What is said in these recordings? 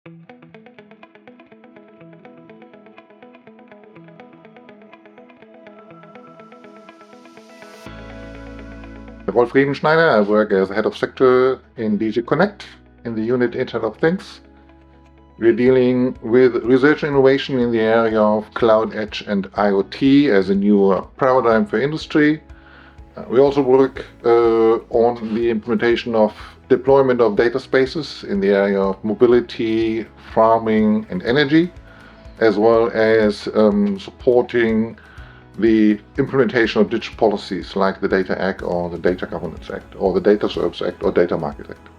Rolf Riemenschneider. I work as head of sector in DG CNECT in the unit Internet of Things. We're dealing with research and innovation in the area of cloud, edge, and IoT as a new paradigm for industry. We also work on the implementation of deployment of data spaces in the area of mobility, farming, and energy, as well as supporting the implementation of digital policies like the Data Act or the Data Governance Act or the Data Service Act or Data Market Act.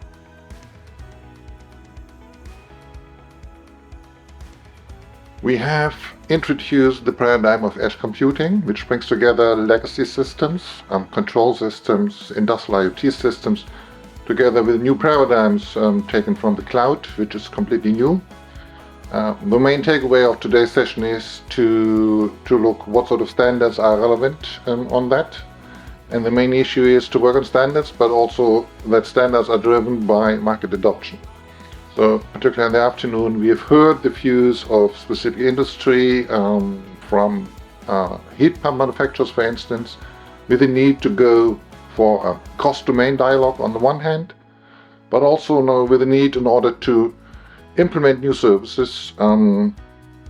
We have introduced the paradigm of edge computing, which brings together legacy systems, control systems, industrial IoT systems, together with new paradigms taken from the cloud, which is completely new. The main takeaway of today's session is to look what sort of standards are relevant on that. And the main issue is to work on standards, but also that standards are driven by market adoption. So particularly in the afternoon, we have heard the views of specific industry from heat pump manufacturers, for instance, with the need to go for a cross-domain dialogue on the one hand, but also with the need in order to implement new services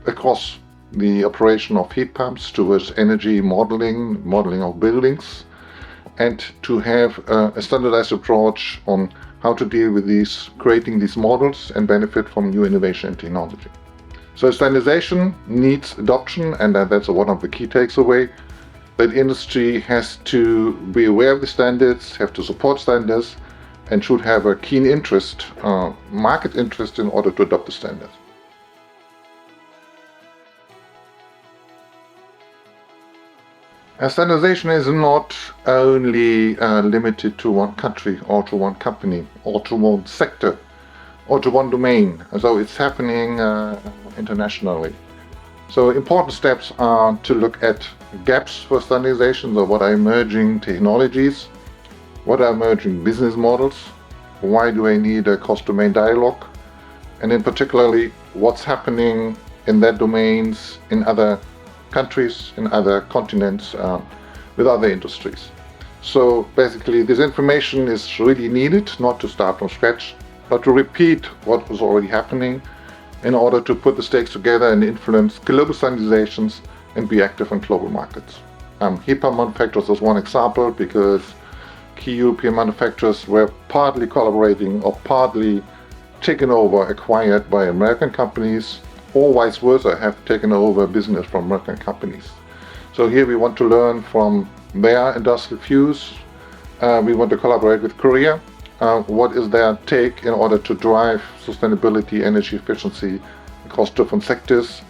across the operation of heat pumps towards energy modeling of buildings, and to have a standardized approach on how to deal with creating these models and benefit from new innovation and technology. So standardization needs adoption, and that's one of the key takeaways, that industry has to be aware of the standards, have to support standards, and should have a keen interest, market interest, in order to adopt the standards. Standardization is not only limited to one country or to one company or to one sector or to one domain, so it's happening internationally. So important steps are to look at gaps for standardization, so what are emerging technologies, what are emerging business models, why do I need a cross-domain dialogue, and in particularly what's happening in that domains in other countries, in other continents, with other industries. So basically this information is really needed, not to start from scratch, but to repeat what was already happening in order to put the stakes together and influence global standardizations and be active in global markets. Heat pump manufacturers is one example, because key European manufacturers were partly collaborating or partly taken over, acquired by American companies, or vice versa, have taken over business from American companies. So here we want to learn from their industrial views. We want to collaborate with Korea. What is their take in order to drive sustainability, energy efficiency across different sectors,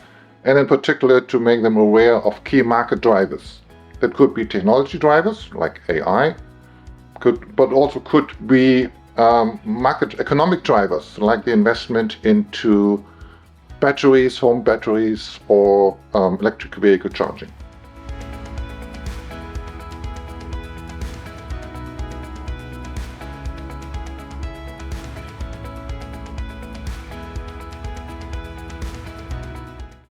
and in particular to make them aware of key market drivers. That could be technology drivers like AI, but also could be market economic drivers like the investment into batteries, home batteries, or electric vehicle charging.